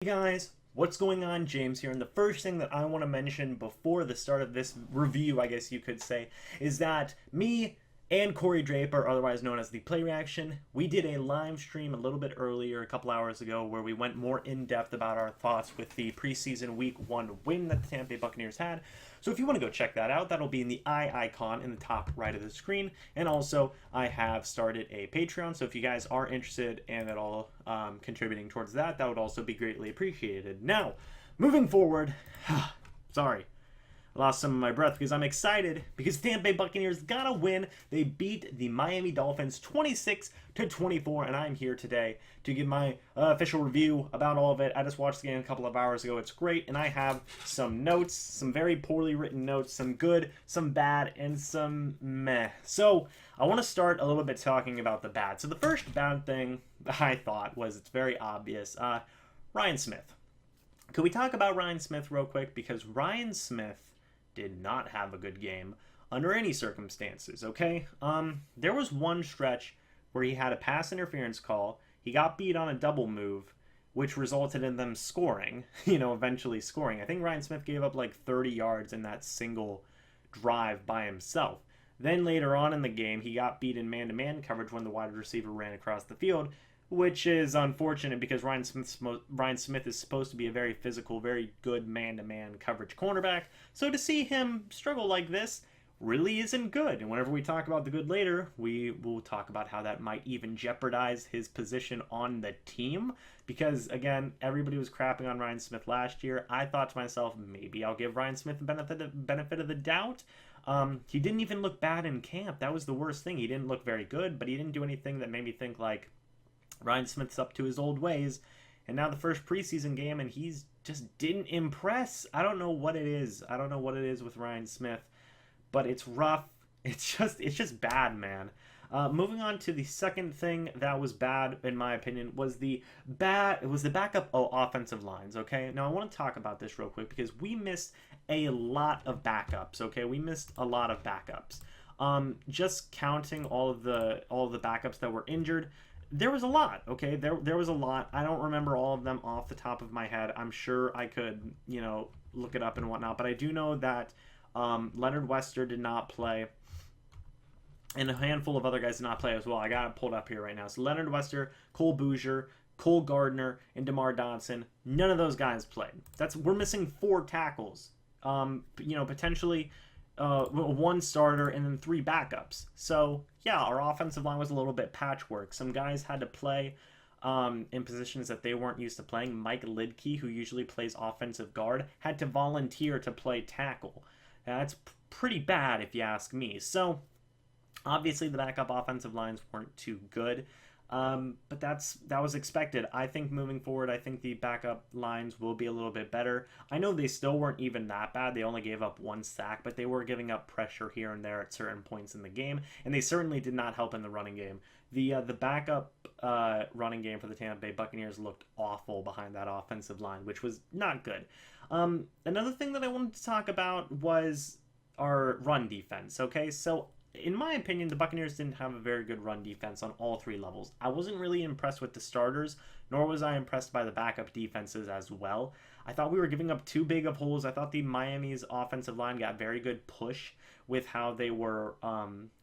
Hey guys, what's going on? James here, and the first thing that I want to mention before the start of this review, I guess you could say, is that me and Corey Draper, otherwise known as the Play Reaction, we did a live stream a little bit earlier, a couple hours ago, where we went more in depth about our thoughts with the preseason Week 1 win that the Tampa Bay Buccaneers had. So if you want to go check that out, that'll be in the eye icon in the top right of the screen. And also, I have started a Patreon, so if you guys are interested and at all contributing towards that, that would also be greatly appreciated. Now, moving forward, sorry. I lost some of my breath because I'm excited because the Tampa Bay Buccaneers got a win. They beat the Miami Dolphins 26-24, and I'm here today to give my official review about all of it. I just watched the game a couple of hours ago. It's great, and I have some notes, some very poorly written notes, some good, some bad, and some meh. So I want to start a little bit talking about the bad. So the first bad thing I thought was it's very obvious. Ryan Smith. Could we talk about Ryan Smith real quick? Because Ryan Smith did not have a good game under any circumstances, okay? There was one stretch where he had a pass interference call. He got beat on a double move, which resulted in them scoring, eventually scoring. I think Ryan Smith gave up like 30 yards in that single drive by himself. Then later on in the game, he got beat in man-to-man coverage when the wide receiver ran across the field, which is unfortunate because Ryan Smith is supposed to be a very physical, very good man-to-man coverage cornerback. So to see him struggle like this really isn't good. And whenever we talk about the good later, we will talk about how that might even jeopardize his position on the team. Because, again, everybody was crapping on Ryan Smith last year. I thought to myself, maybe I'll give Ryan Smith the benefit of the doubt. He didn't even look bad in camp. That was the worst thing. He didn't look very good, but he didn't do anything that made me think, like, Ryan Smith's up to his old ways, and now the first preseason game, and he's just didn't impress. I don't know what it is. I don't know what it is with Ryan Smith, but it's rough. It's just bad, man. Moving on to the second thing that was bad, in my opinion, was the backup offensive lines. Okay, now I want to talk about this real quick because we missed a lot of backups. Okay, we missed a lot of backups. Just counting all of the backups that were injured. There was a lot, okay? There was a lot. I don't remember all of them off the top of my head. I'm sure I could, look it up and whatnot. But I do know that Leonard Wester did not play, and a handful of other guys did not play as well. I got it pulled up here right now. So Leonard Wester, Cole Bouger, Cole Gardner, and DeMar Dodson. None of those guys played. We're missing 4 tackles. Potentially one starter and then 3 backups. So yeah, our offensive line was a little bit patchwork. Some guys had to play in positions that they weren't used to playing. Mike Lidke, who usually plays offensive guard, had to volunteer to play tackle. That's pretty bad if you ask me. So obviously the backup offensive lines weren't too good. But that was expected. I think moving forward, I think the backup lines will be a little bit better. I know they still weren't even that bad. They only gave up 1 sack, but they were giving up pressure here and there at certain points in the game, and they certainly did not help in the running game. The backup running game for the Tampa Bay Buccaneers looked awful behind that offensive line, which was not good. Another thing that I wanted to talk about was our run defense. Okay, so in my opinion, the Buccaneers didn't have a very good run defense on all 3 levels. I wasn't really impressed with the starters, nor was I impressed by the backup defenses as well. I thought we were giving up too big of holes. I thought the Miami's offensive line got very good push with how they were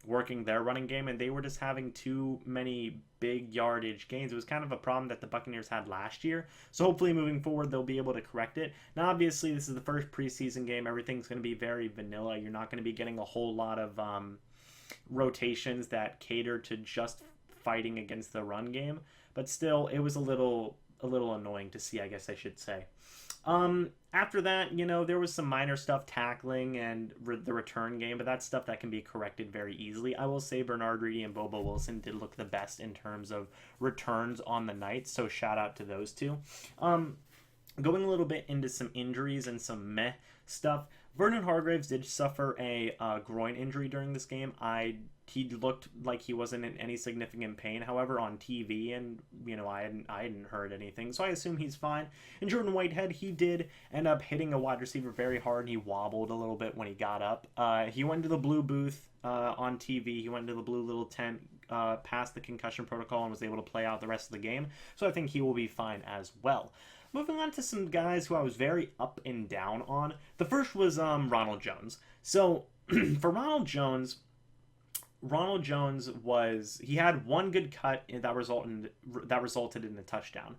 working their running game, and they were just having too many big yardage gains. It was kind of a problem that the Buccaneers had last year, so hopefully moving forward they'll be able to correct it. Now obviously this is the first preseason game. Everything's going to be very vanilla. You're not going to be getting a whole lot of rotations that cater to just fighting against the run game, but still it was a little annoying to see, I guess I should say. After that, there was some minor stuff, tackling and the return game, but that's stuff that can be corrected very easily. I will say Bernard Reedy and Bobo Wilson did look the best in terms of returns on the night, so shout out to those two. Going a little bit into some injuries and some meh stuff, Vernon Hargreaves did suffer a groin injury during this game. He looked like he wasn't in any significant pain. However, on TV, and I hadn't heard anything, so I assume he's fine. And Jordan Whitehead, he did end up hitting a wide receiver very hard, and he wobbled a little bit when he got up. He went to the blue booth on TV. He went to the blue little tent, passed the concussion protocol, and was able to play out the rest of the game. So I think he will be fine as well. moving on to some guys who I was very up and down on. The first was Ronald Jones. So for Ronald Jones he had one good cut that resulted in a touchdown,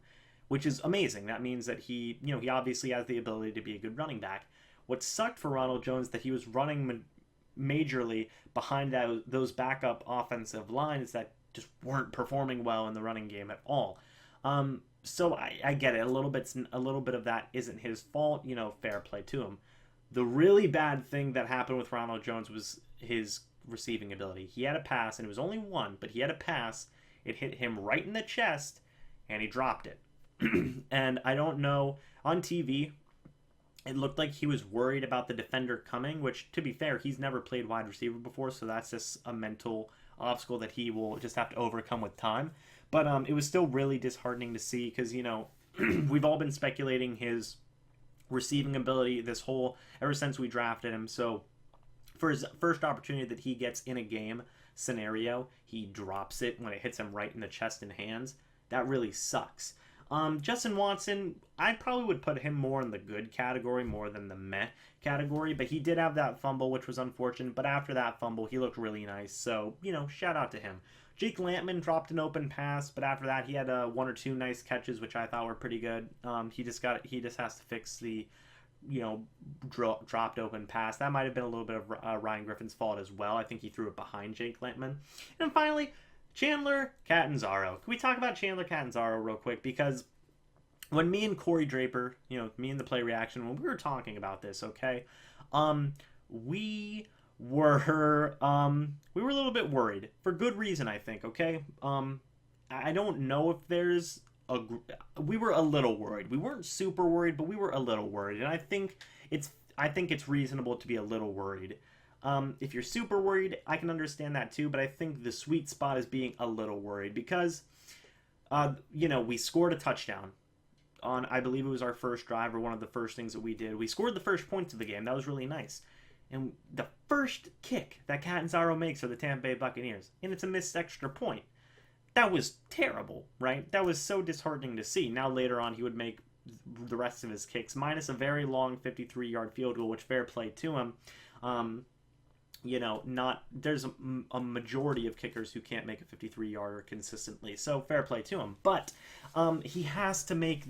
which is amazing. That means that he obviously has the ability to be a good running back. What sucked for Ronald Jones that he was running majorly behind those backup offensive lines that just weren't performing well in the running game at all. So I get it. A little bit of that isn't his fault. Fair play to him. The really bad thing that happened with Ronald Jones was his receiving ability. He had a pass, and it was only one, but he had a pass. It hit him right in the chest, and he dropped it. And I don't know, on TV, it looked like he was worried about the defender coming, which, to be fair, he's never played wide receiver before, so that's just a mental obstacle that he will just have to overcome with time. But it was still really disheartening to see because, we've all been speculating his receiving ability ever since we drafted him. So for his first opportunity that he gets in a game scenario, he drops it when it hits him right in the chest and hands. That really sucks. Justin Watson, I probably would put him more in the good category more than the meh category, but he did have that fumble, which was unfortunate, but after that fumble, he looked really nice, so, shout out to him. Jake Lampman dropped an open pass, but after that, he had one or two nice catches, which I thought were pretty good. He just has to fix the, dropped open pass. That might have been a little bit of Ryan Griffin's fault as well. I think he threw it behind Jake Lampman. And finally, Chandler Catanzaro. Can we talk about Chandler Catanzaro real quick? Because when me and Corey Draper, me and the Play Reaction, when we were talking about this, okay, we were a little bit worried for good reason, I think. Okay, I don't know if there's we were a little worried. We weren't super worried, but we were a little worried, and I think it's reasonable to be a little worried. If you're super worried, I can understand that too, but I think the sweet spot is being a little worried because, we scored a touchdown on, I believe it was our first drive or one of the first things that we did. We scored the first points of the game. That was really nice. And the first kick that Catanzaro makes for the Tampa Bay Buccaneers, and it's a missed extra point. That was terrible, right? That was so disheartening to see. Now later on, he would make the rest of his kicks, minus a very long 53-yard field goal, which fair play to him. There's a majority of kickers who can't make a 53-yarder consistently, so fair play to him. But he has to make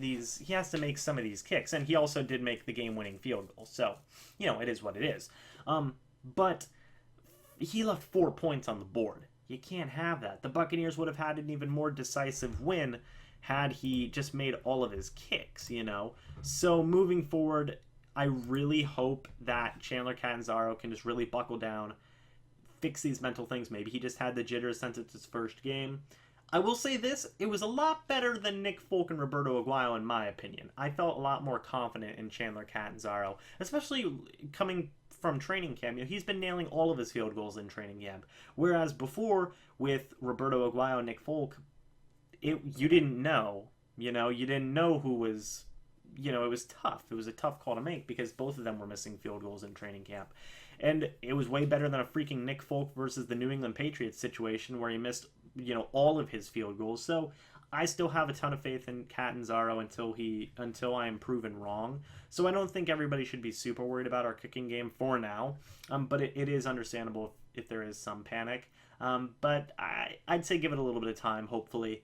some of these kicks, and he also did make the game-winning field goal. So, it is what it is. But he left 4 points on the board. You can't have that. The Buccaneers would have had an even more decisive win had he just made all of his kicks, So moving forward, I really hope that Chandler Catanzaro can just really buckle down, fix these mental things. Maybe he just had the jitters since it's his first game. I will say this, it was a lot better than Nick Folk and Roberto Aguayo in my opinion. I felt a lot more confident in Chandler Catanzaro, especially coming from training camp. He's been nailing all of his field goals in training camp. Whereas before, with Roberto Aguayo and Nick Folk, you didn't know. You didn't know who was... it was tough. It was a tough call to make because both of them were missing field goals in training camp. And it was way better than a freaking Nick Folk versus the New England Patriots situation where he missed, all of his field goals. So I still have a ton of faith in Catanzaro until I am proven wrong. So I don't think everybody should be super worried about our kicking game for now. But it is understandable if there is some panic. But I'd say give it a little bit of time, hopefully.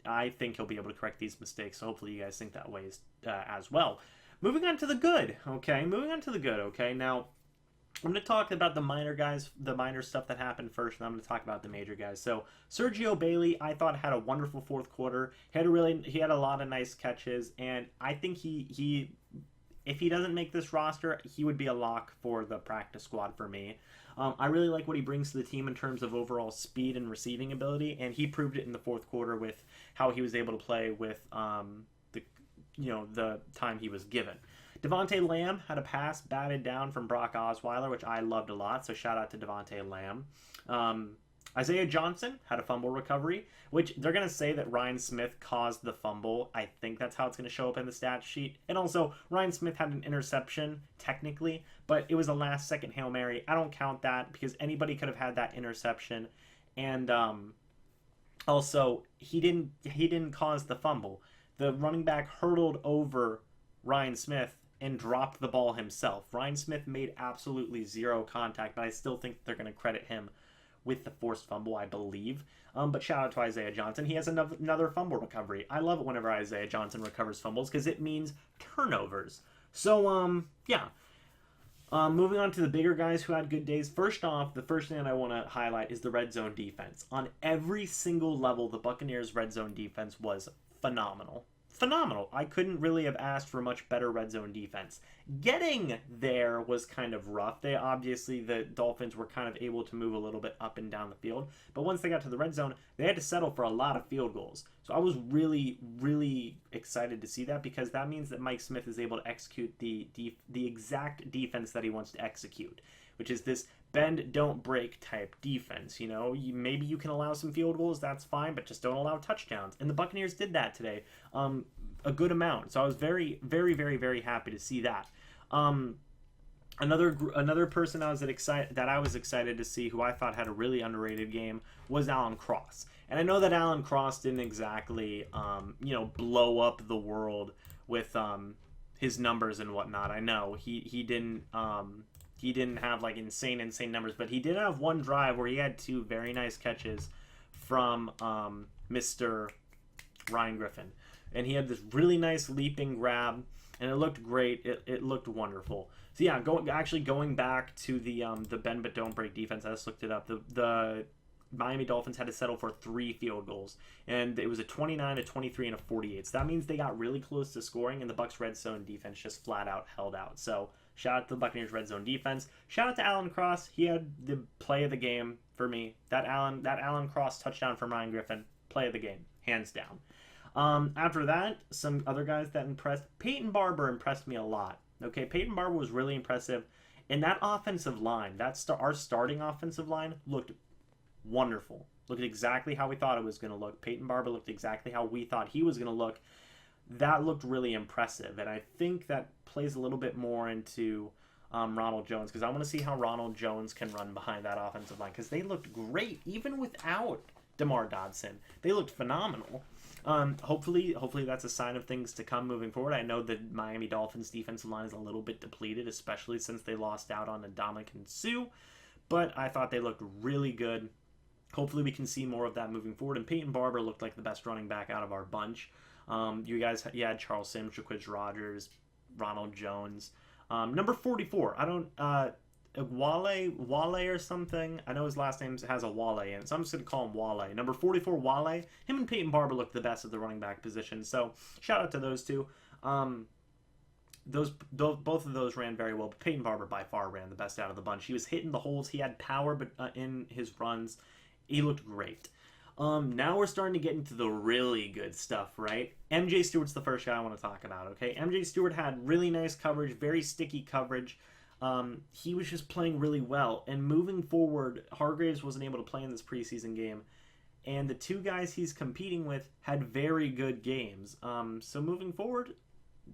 I think he'll be able to correct these mistakes, so hopefully you guys think that way as well. Moving on to the good, okay? Now, I'm going to talk about the minor guys, the minor stuff that happened first, and I'm going to talk about the major guys. So, Sergio Bailey, I thought, had a wonderful fourth quarter. He had a lot of nice catches, and I think he if he doesn't make this roster, he would be a lock for the practice squad for me. I really like what he brings to the team in terms of overall speed and receiving ability, and he proved it in the fourth quarter with how he was able to play with the time he was given. Devontae Lamb had a pass batted down from Brock Osweiler, which I loved a lot, so shout out to Devontae Lamb. Isaiah Johnson had a fumble recovery, which they're going to say that Ryan Smith caused the fumble. I think that's how it's going to show up in the stat sheet. And also, Ryan Smith had an interception, technically, but it was a last-second Hail Mary. I don't count that because anybody could have had that interception. And also, he didn't cause the fumble. the running back hurdled over Ryan Smith and dropped the ball himself. Ryan Smith made absolutely zero contact, but I still think they're going to credit him with the forced fumble, I believe. But shout out to Isaiah Johnson. He has another fumble recovery. I love it whenever Isaiah Johnson recovers fumbles because it means turnovers. So, yeah. Moving on to the bigger guys who had good days. First off, the first thing that I want to highlight is the red zone defense. On every single level, the Buccaneers' red zone defense was phenomenal. Phenomenal. I couldn't really have asked for much better red zone defense. Getting there was kind of rough. The Dolphins were kind of able to move a little bit up and down the field. But once they got to the red zone, they had to settle for a lot of field goals. So I was really, really excited to see that because that means that Mike Smith is able to execute the exact defense that he wants to execute, which is this bend, don't break type defense. Maybe you can allow some field goals, that's fine, but just don't allow touchdowns. And the Buccaneers did that today, a good amount. So I was very, very, very, very happy to see that. Another person I was excited to see, who I thought had a really underrated game, was Alan Cross. And I know that Alan Cross didn't exactly, blow up the world with his numbers and whatnot. I know he didn't. He didn't have like insane numbers, but he did have one drive where he had two very nice catches from Mr. Ryan Griffin. And he had this really nice leaping grab, and it looked great. It looked wonderful. So yeah, going back to the bend but don't break defense, I just looked it up. The Miami Dolphins had to settle for 3 field goals, and it was a 29, a 23, and a 48. So that means they got really close to scoring, and the Bucs red zone defense just flat out held out. So shout out to the Buccaneers red zone defense. Shout out to Alan Cross. He had the play of the game for me. That Alan Cross touchdown from Ryan Griffin, play of the game, hands down. After that, some other guys that impressed. Peyton Barber impressed me a lot. Okay, Peyton Barber was really impressive. And that offensive line, our starting offensive line, looked wonderful. Looked exactly how we thought it was going to look. Peyton Barber looked exactly how we thought he was going to look. That looked really impressive. And I think that plays a little bit more into Ronald Jones, because I want to see how Ronald Jones can run behind that offensive line, because they looked great even without DeMar Dodson. They looked phenomenal. Hopefully that's a sign of things to come moving forward. I know the Miami Dolphins defensive line is a little bit depleted, especially since they lost out on Ndamukong Suh, but I thought they looked really good. Hopefully we can see more of that moving forward. And Peyton Barber looked like the best running back out of our bunch. You had Charles Sims, Jaquiz Rogers, Ronald Jones. Number 44, Wale or something. I know his last name has a Wale in it, so I'm just going to call him Wale. Number 44, Wale. Him and Peyton Barber looked the best at the running back position, so shout out to those two. Both of those ran very well, but Peyton Barber by far ran the best out of the bunch. He was hitting the holes. He had power, but in his runs, he looked great. Now we're starting to get into the really good stuff, right? MJ Stewart's the first guy I want to talk about, okay? MJ Stewart had really nice coverage, very sticky coverage. He was just playing really well. And moving forward, Hargraves wasn't able to play in this preseason game. And the two guys he's competing with had very good games. So moving forward,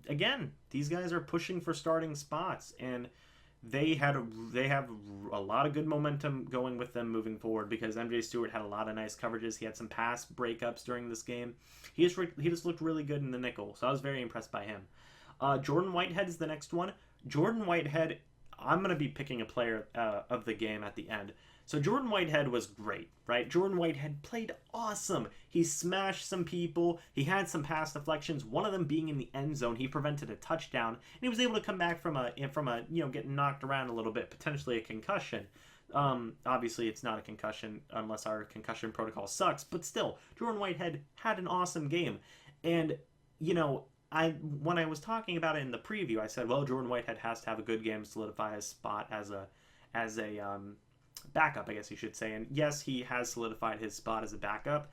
again, these guys are pushing for starting spots. And they have a lot of good momentum going with them moving forward, because MJ Stewart had a lot of nice coverages. He had some pass breakups during this game. He just looked really good in the nickel, so I was very impressed by him. Jordan Whitehead is the next one. Jordan Whitehead, I'm going to be picking a player of the game at the end. So Jordan Whitehead was great, right? Jordan Whitehead played awesome. He smashed some people. He had some pass deflections, one of them being in the end zone. He prevented a touchdown, and he was able to come back from a getting knocked around a little bit, potentially a concussion. Obviously, it's not a concussion unless our concussion protocol sucks, but still, Jordan Whitehead had an awesome game. And, when I was talking about it in the preview, I said, well, Jordan Whitehead has to have a good game to solidify his spot as a backup, I guess you should say. And yes, he has solidified his spot as a backup,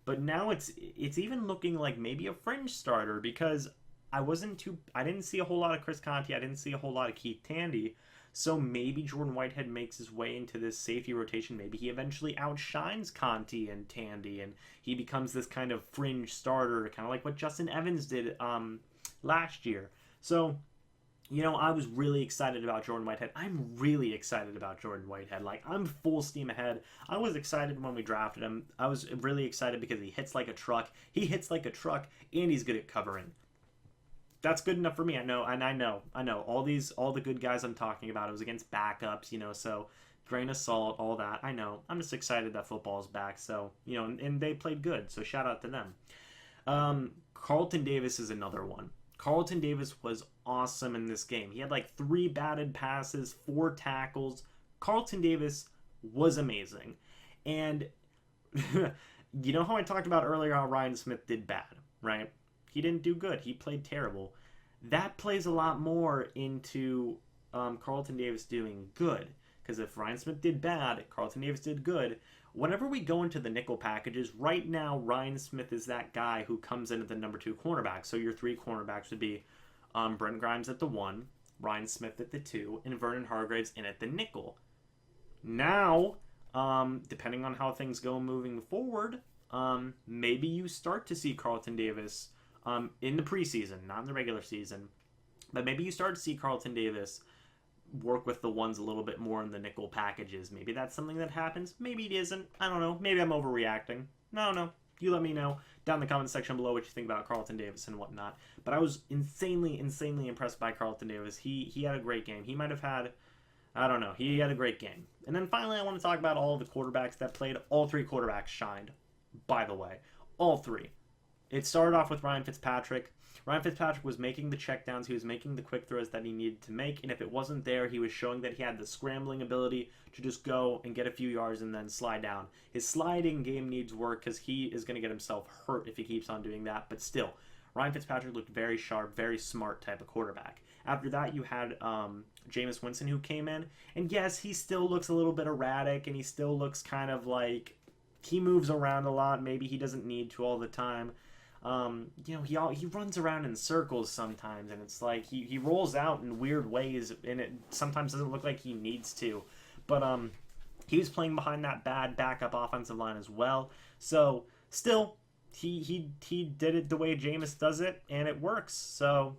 but now it's even looking like maybe a fringe starter, because I didn't see a whole lot of Chris Conte, I didn't see a whole lot of Keith Tandy. So maybe Jordan Whitehead makes his way into this safety rotation. Maybe he eventually outshines Conte and Tandy, and he becomes this kind of fringe starter, kind of like what Justin Evans did last year. So I was really excited about Jordan Whitehead. I'm really excited about Jordan Whitehead. Like, I'm full steam ahead. I was excited when we drafted him. I was really excited because he hits like a truck. He hits like a truck, and he's good at covering. That's good enough for me. I know. All the good guys I'm talking about, it was against backups, so grain of salt, all that. I know. I'm just excited that football is back. So, and they played good. So shout out to them. Carlton Davis is another one. Carlton Davis was awesome in this game. He had like 3 batted passes, 4 tackles. Carlton Davis was amazing. And you know how I talked about earlier how Ryan Smith did bad, right? He didn't do good. He played terrible. That plays a lot more into Carlton Davis doing good. Because if Ryan Smith did bad, Carlton Davis did good. Whenever we go into the nickel packages, right now Ryan Smith is that guy who comes in at the number 2 cornerback. So your 3 cornerbacks would be Brent Grimes at the 1, Ryan Smith at the 2, and Vernon Hargreaves in at the nickel. Now, depending on how things go moving forward, maybe you start to see Carlton Davis in the preseason, not in the regular season, but maybe you start to see Carlton Davis work with the ones a little bit more in the nickel packages. Maybe that's something that happens. Maybe it isn't. I don't know. Maybe I'm overreacting. No. You let me know down in the comment section below what you think about Carlton Davis and whatnot. But I was insanely impressed by Carlton Davis. He had a great game. He might have had, I don't know. He had a great game. And then finally, I want to talk about all of the quarterbacks that played. All 3 quarterbacks shined, by the way. All 3. It started off with Ryan Fitzpatrick. Ryan Fitzpatrick was making the checkdowns. He was making the quick throws that he needed to make. And if it wasn't there, he was showing that he had the scrambling ability to just go and get a few yards and then slide down. His sliding game needs work because he is going to get himself hurt if he keeps on doing that. But still, Ryan Fitzpatrick looked very sharp, very smart type of quarterback. After that, you had Jameis Winston who came in. And yes, he still looks a little bit erratic and he still looks kind of like he moves around a lot. Maybe he doesn't need to all the time. He runs around in circles sometimes, and it's like he rolls out in weird ways, and it sometimes doesn't look like he needs to. But he was playing behind that bad backup offensive line as well. So still, he did it the way Jameis does it, and it works. So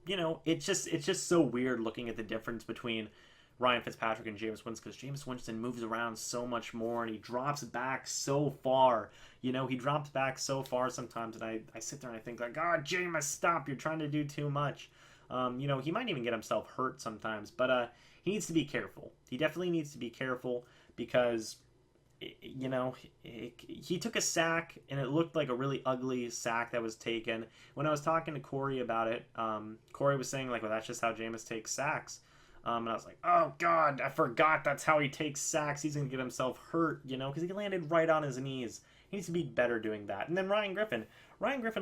it's just so weird looking at the difference between Ryan Fitzpatrick and Jameis Winston, because Jameis Winston moves around so much more and he drops back so far. He drops back so far sometimes, and I sit there and I think like, Jameis, stop! You're trying to do too much. He might even get himself hurt sometimes, but he needs to be careful. He definitely needs to be careful because he took a sack and it looked like a really ugly sack that was taken. When I was talking to Corey about it, Corey was saying like, well, that's just how Jameis takes sacks. And I was like, oh, God, I forgot that's how he takes sacks. He's going to get himself hurt, because he landed right on his knees. He needs to be better doing that. And then Ryan Griffin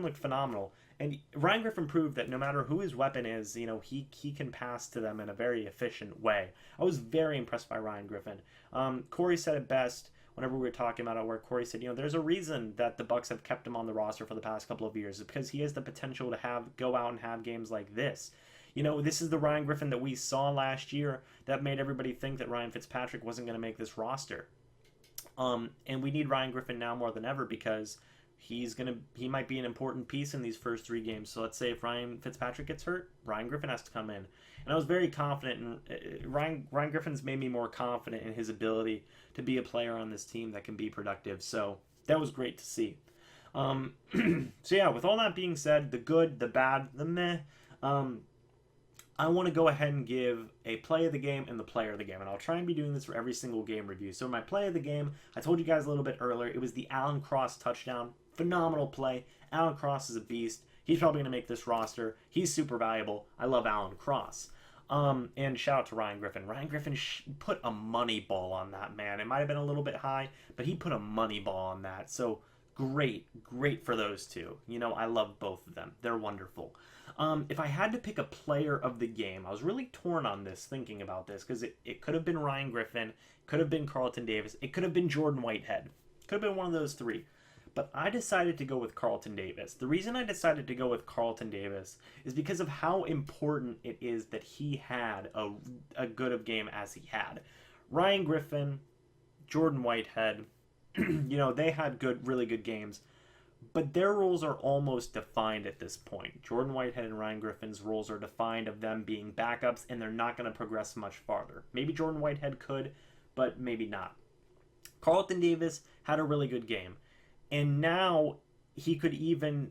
looked phenomenal. And Ryan Griffin proved that no matter who his weapon is, he can pass to them in a very efficient way. I was very impressed by Ryan Griffin. Corey said it best whenever we were talking about it, where Corey said, there's a reason that the Bucs have kept him on the roster for the past couple of years. It's because he has the potential to go out and have games like this. This is the Ryan Griffin that we saw last year that made everybody think that Ryan Fitzpatrick wasn't going to make this roster. And we need Ryan Griffin now more than ever because he might be an important piece in these first 3 games. So let's say if Ryan Fitzpatrick gets hurt, Ryan Griffin has to come in. And I was very confident in Ryan Griffin's made me more confident in his ability to be a player on this team that can be productive. So that was great to see. So yeah, with all that being said, the good, the bad, the meh, I want to go ahead and give a play of the game and the player of the game. And I'll try and be doing this for every single game review. So my play of the game, I told you guys a little bit earlier, it was the Alan Cross touchdown. Phenomenal play. Alan Cross is a beast. He's probably going to make this roster. He's super valuable. I love Alan Cross. And shout out to Ryan Griffin. Ryan Griffin put a money ball on that, man. It might have been a little bit high, but he put a money ball on that. So great for those two. I love both of them. They're wonderful. If I had to pick a player of the game, I was really torn on this, thinking about this, because it could have been Ryan Griffin, could have been Carlton Davis, it could have been Jordan Whitehead. Could have been one of those 3. But I decided to go with Carlton Davis. The reason I decided to go with Carlton Davis is because of how important it is that he had a good of game as he had. Ryan Griffin, Jordan Whitehead, they had really good games. but their roles are almost defined at this point. Jordan Whitehead and Ryan Griffin's roles are defined of them being backups, and they're not going to progress much farther. Maybe Jordan Whitehead could, but maybe not. Carlton Davis had a really good game, and now he could even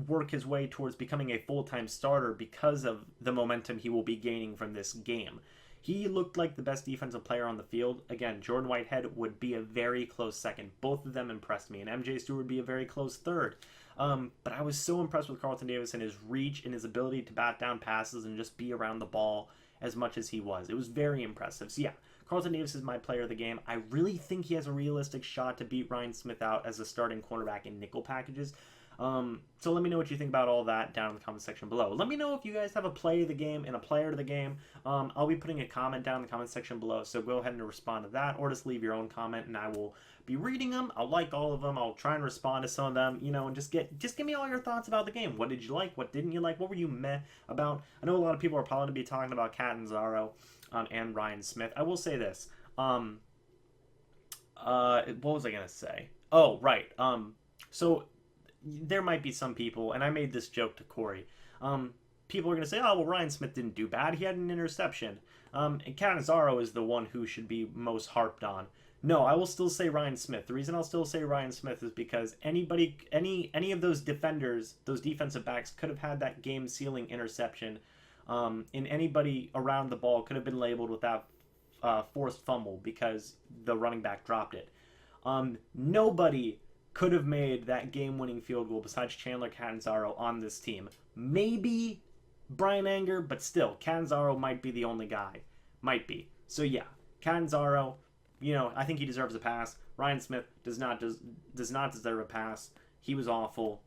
work his way towards becoming a full-time starter because of the momentum he will be gaining from this game. He looked like the best defensive player on the field. Again, Jordan Whitehead would be a very close second. Both of them impressed me, and MJ Stewart would be a very close third. But I was so impressed with Carlton Davis and his reach and his ability to bat down passes and just be around the ball as much as he was. It was very impressive. So yeah, Carlton Davis is my player of the game. I really think he has a realistic shot to beat Ryan Smith out as a starting cornerback in nickel packages. So let me know what you think about all that down in the comment section below. Let me know if you guys have a play of the game and a player of the game. I'll be putting a comment down in the comment section below, so go ahead and respond to that, or just leave your own comment and I will be reading them. I'll like all of them. I'll try and respond to some of them, and just give me all your thoughts about the game. What did you like? What didn't you like? What were you meh about? I know a lot of people are probably going to be talking about Catanzaro and Ryan Smith. I will say this. What was I going to say? Oh, right. So there might be some people, and I made this joke to Corey, people are going to say, oh, well, Ryan Smith didn't do bad. He had an interception. And Catanzaro is the one who should be most harped on. No, I will still say Ryan Smith. The reason I'll still say Ryan Smith is because any of those defenders, those defensive backs, could have had that game-sealing interception, and anybody around the ball could have been labeled with that forced fumble because the running back dropped it. Nobody could have made that game-winning field goal besides Chandler Catanzaro on this team. Maybe Brian Anger, but still, Catanzaro might be the only guy. Might be. So yeah, Catanzaro, I think he deserves a pass. Ryan Smith does not deserve a pass. He was awful.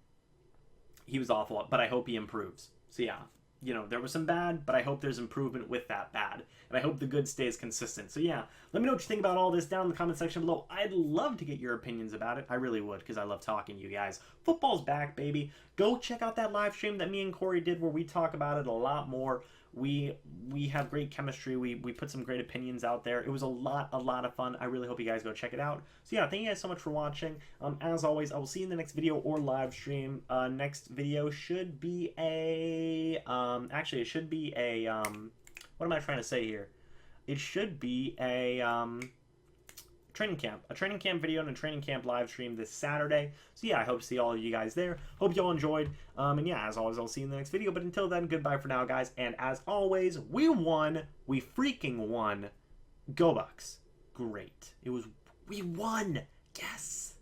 But I hope he improves. So yeah, there was some bad, but I hope there's improvement with that bad. And I hope the good stays consistent. So yeah, let me know what you think about all this down in the comment section below. I'd love to get your opinions about it. I really would, because I love talking to you guys. Football's back, baby. Go check out that live stream that me and Corey did where we talk about it a lot more. We have great chemistry. We put some great opinions out there. It was a lot of fun. I really hope you guys go check it out. So yeah, thank you guys so much for watching. As always, I will see you in the next video or live stream. Next video should be a actually it should be a what am I trying to say here? It should be a training camp video and a training camp live stream this Saturday. So yeah, I hope to see all of you guys there. Hope y'all enjoyed. And yeah, as always, I'll see you in the next video. But until then, goodbye for now, guys. And as always, we won. We freaking won. Go Bucks. Great. We won. Yes.